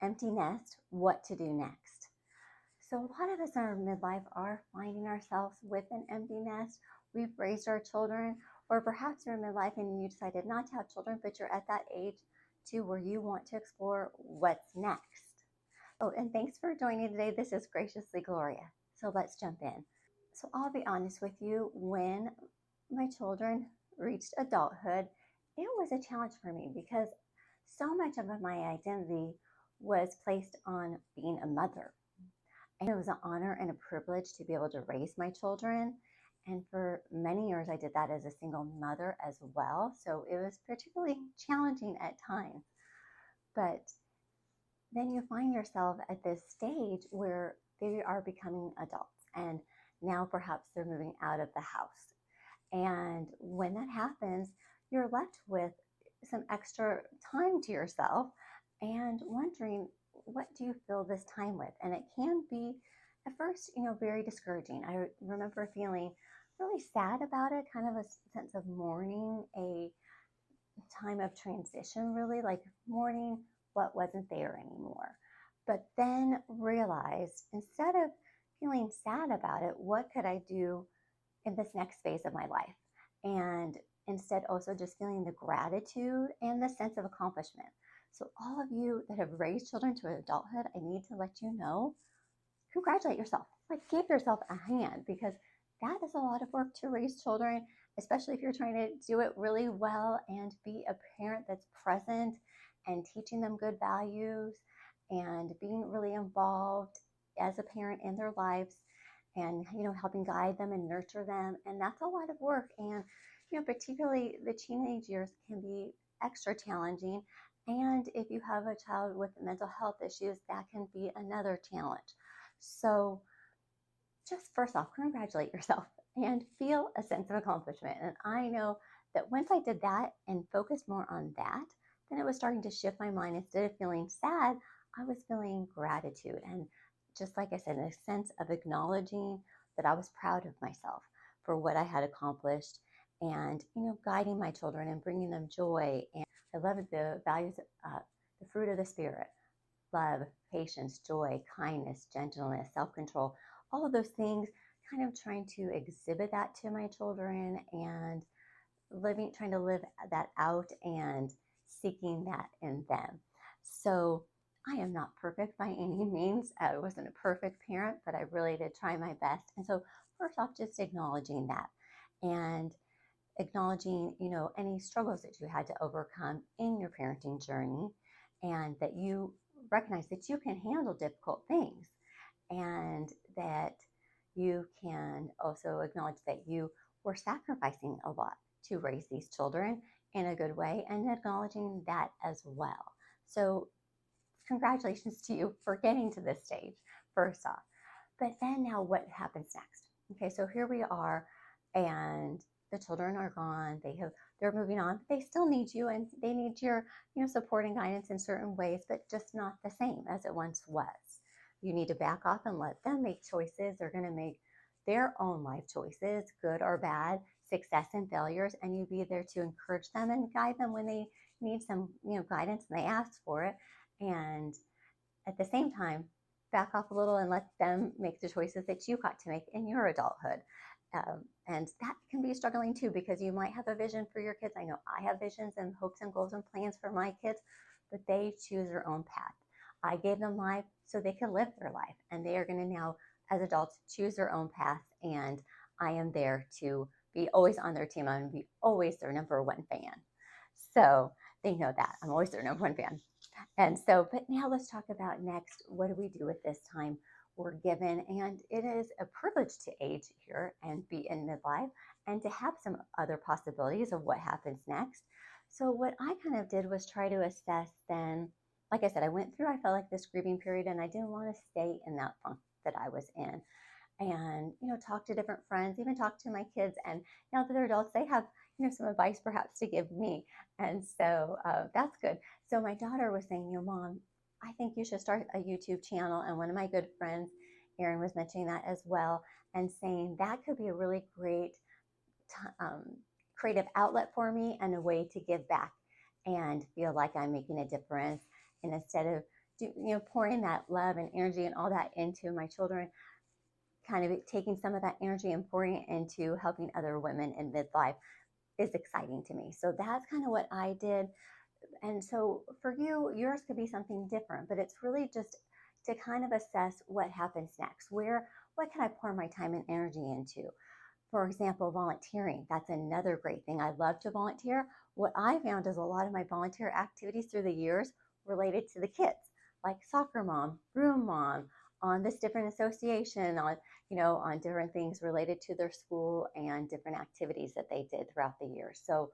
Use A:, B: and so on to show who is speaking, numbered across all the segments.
A: empty nest, what to do next. So, a lot of us in our midlife are finding ourselves with an empty nest. We've raised our children, or perhaps you're in midlife and you decided not to have children, but you're at that age too where you want to explore what's next. Oh, and thanks for joining today. This is Graciously Gloria. So, let's jump in. So, I'll be honest with you, when my children reached adulthood, it was a challenge for me because so much of my identity was placed on being a mother. And it was an honor and a privilege to be able to raise my children. And for many years, I did that as a single mother as well. So it was particularly challenging at times. But then you find yourself at this stage where they are becoming adults. And now perhaps they're moving out of the house. And when that happens, you're left with some extra time to yourself and wondering, what do you fill this time with? And it can be at first, very discouraging. I remember feeling really sad about it, kind of a sense of mourning a time of transition, really like mourning what wasn't there anymore. But then realized, instead of feeling sad about it, what could I do in this next phase of my life? And instead, also just feeling the gratitude and the sense of accomplishment. So, all of you that have raised children to adulthood, I need to let you know, congratulate yourself. Like, give yourself a hand, because that is a lot of work to raise children, especially if you're trying to do it really well and be a parent that's present and teaching them good values and being really involved as a parent in their lives, and helping guide them and nurture them. And that's a lot of work. And particularly the teenage years can be extra challenging. And if you have a child with mental health issues, that can be another challenge. So just first off, congratulate yourself and feel a sense of accomplishment. And I know that once I did that and focused more on that, then it was starting to shift my mind. Instead of feeling sad, I was feeling gratitude. And just like I said, a sense of acknowledging that I was proud of myself for what I had accomplished, and guiding my children and bringing them joy. And I love the values, the fruit of the spirit: love, patience, joy, kindness, gentleness, self-control, all of those things, kind of trying to exhibit that to my children and trying to live that out and seeking that in them. So I am not perfect by any means. I wasn't a perfect parent, but I really did try my best. And so first off, just acknowledging that, and acknowledging, any struggles that you had to overcome in your parenting journey, and that you recognize that you can handle difficult things, and that you can also acknowledge that you were sacrificing a lot to raise these children in a good way, and acknowledging that as well. So congratulations to you for getting to this stage, first off. But then now what happens next? Okay, so here we are, and the children are gone. They're moving on, but they still need you, and they need your support and guidance in certain ways, but just not the same as it once was. You need to back off and let them make choices. They're going to make their own life choices, good or bad, success and failures, and you be there to encourage them and guide them when they need some guidance and they ask for it. And at the same time, back off a little and let them make the choices that you got to make in your adulthood. And that can be struggling too, because you might have a vision for your kids. I know I have visions and hopes and goals and plans for my kids, but they choose their own path. I gave them life so they could live their life, and they are going to now, as adults, choose their own path. And I am there to be always on their team. I'm going to be always their number one fan. So they know that I'm always their number one fan. And so, but now let's talk about next. What do we do with this time we're given? And it is a privilege to age here and be in midlife, and to have some other possibilities of what happens next. So what I kind of did was try to assess then, like I said, I went through, I felt like this grieving period, and I didn't want to stay in that funk that I was in. And, talk to different friends, even talk to my kids. And now that they're adults, they have, some advice perhaps to give me. And so that's good. So my daughter was saying, Mom, I think you should start a YouTube channel. And one of my good friends, Erin, was mentioning that as well, and saying that could be a really great creative outlet for me, and a way to give back and feel like I'm making a difference. And instead of pouring that love and energy and all that into my children, kind of taking some of that energy and pouring it into helping other women in midlife is exciting to me. So that's kind of what I did. And so for you, yours could be something different, but it's really just to kind of assess what happens next. What can I pour my time and energy into? For example, volunteering. That's another great thing. I love to volunteer. What I found is a lot of my volunteer activities through the years related to the kids, like soccer mom, room mom, on this different association, on different things related to their school and different activities that they did throughout the years. So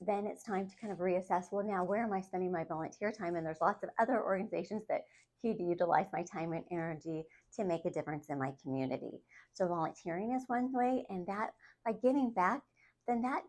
A: then it's time to kind of reassess, well, now where am I spending my volunteer time? And there's lots of other organizations that could utilize my time and energy to make a difference in my community. So volunteering is one way, and that by giving back, then that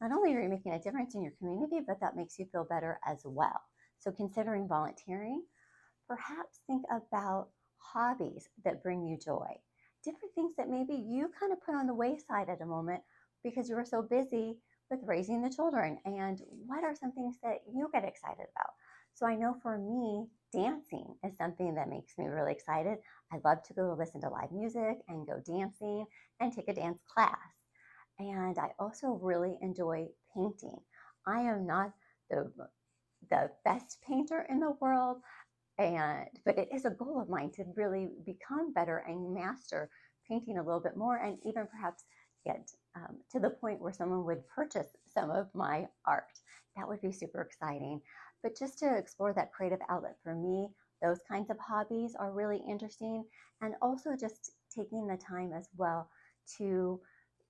A: not only are you making a difference in your community, but that makes you feel better as well. So considering volunteering, perhaps think about hobbies that bring you joy, different things that maybe you kind of put on the wayside at a moment because you were so busy with raising the children. And what are some things that you get excited about? So I know for me, dancing is something that makes me really excited. I love to go listen to live music and go dancing and take a dance class. And I also really enjoy painting. I am not the best painter in the world, but it is a goal of mine to really become better and master painting a little bit more, and even perhaps get to the point where someone would purchase some of my art. That would be super exciting. But just to explore that creative outlet for me, those kinds of hobbies are really interesting. And also just taking the time as well to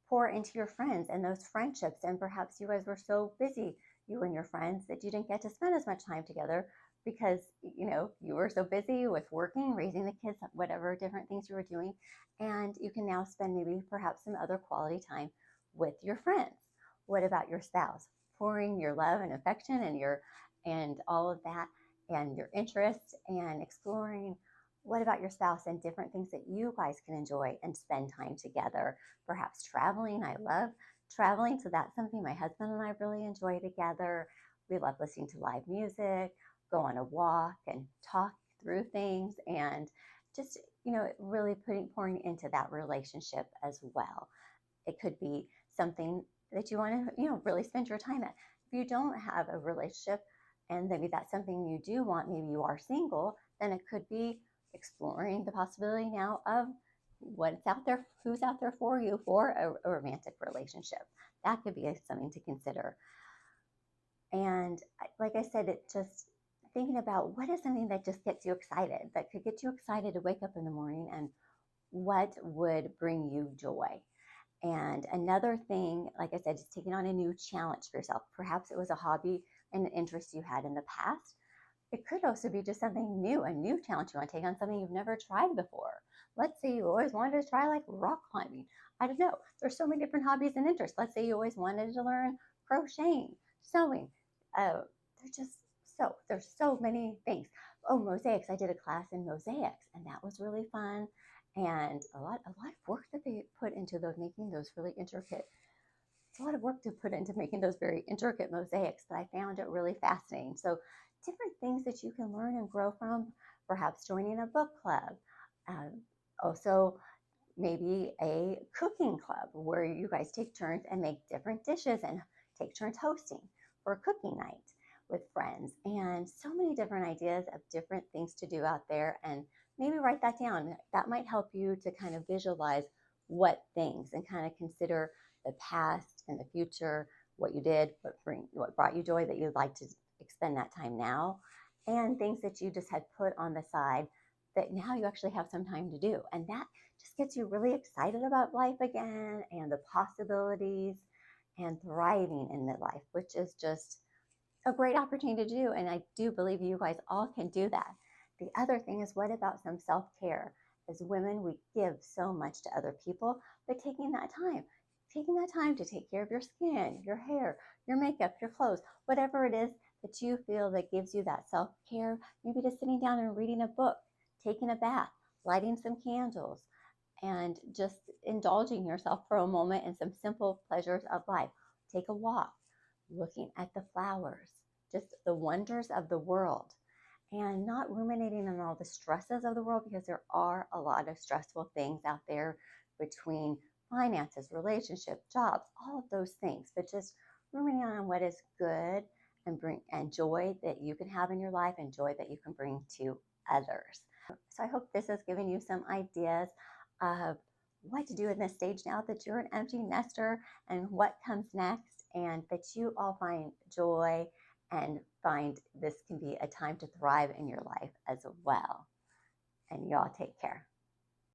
A: pour into your friends and those friendships. And perhaps you guys were so busy, you and your friends, that you didn't get to spend as much time together because you were so busy with working, raising the kids, whatever different things you were doing, and you can now spend maybe perhaps some other quality time with your friends. What about your spouse? Pouring your love and affection and all of that and your interests and exploring. What about your spouse and different things that you guys can enjoy and spend time together? Perhaps traveling. I love traveling, so that's something my husband and I really enjoy together. We love listening to live music, go on a walk and talk through things, and just really pouring into that relationship as well. It could be something that you want to really spend your time at. If you don't have a relationship and maybe that's something you do want, maybe you are single, then it could be exploring the possibility now of what's out there, who's out there for you for a romantic relationship. That could be something to consider. And like I said, it just thinking about what is something that just gets you excited, that could get you excited to wake up in the morning, and what would bring you joy. And another thing, like I said, is taking on a new challenge for yourself. Perhaps it was a hobby and an interest you had in the past. It could also be just something new, a new challenge you want to take on, something you've never tried before. Let's say you always wanted to try like rock climbing. I don't know. There's so many different hobbies and interests. Let's say you always wanted to learn crocheting, sewing. There's so many things. Oh, mosaics. I did a class in mosaics, and that was really fun. And a lot of work that they put into those, making those really intricate. It's a lot of work to put into making those very intricate mosaics, but I found it really fascinating. So different things that you can learn and grow from, perhaps joining a book club. Also, maybe a cooking club where you guys take turns and make different dishes and take turns hosting for a cooking night with friends. And so many different ideas of different things to do out there, and maybe write that down. That might help you to kind of visualize what things and kind of consider the past and the future, what you did, what brought you joy that you'd like to expend that time now, and things that you just had put on the side that now you actually have some time to do. And that just gets you really excited about life again and the possibilities and thriving in midlife, which is just a great opportunity to do. And I do believe you guys all can do that. The other thing is, what about some self-care? As women, we give so much to other people, but taking that time to take care of your skin, your hair, your makeup, your clothes, whatever it is that you feel that gives you that self-care, maybe just sitting down and reading a book, taking a bath, lighting some candles, and just indulging yourself for a moment in some simple pleasures of life. Take a walk, looking at the flowers, just the wonders of the world. and not ruminating on all the stresses of the world, because there are a lot of stressful things out there between finances, relationship, jobs, all of those things. But just ruminating on what is good and bring and joy that you can have in your life and joy that you can bring to others. So I hope this has given you some ideas of what to do in this stage now that you're an empty nester and what comes next, and that you all find joy and find this can be a time to thrive in your life as well. And you all take care.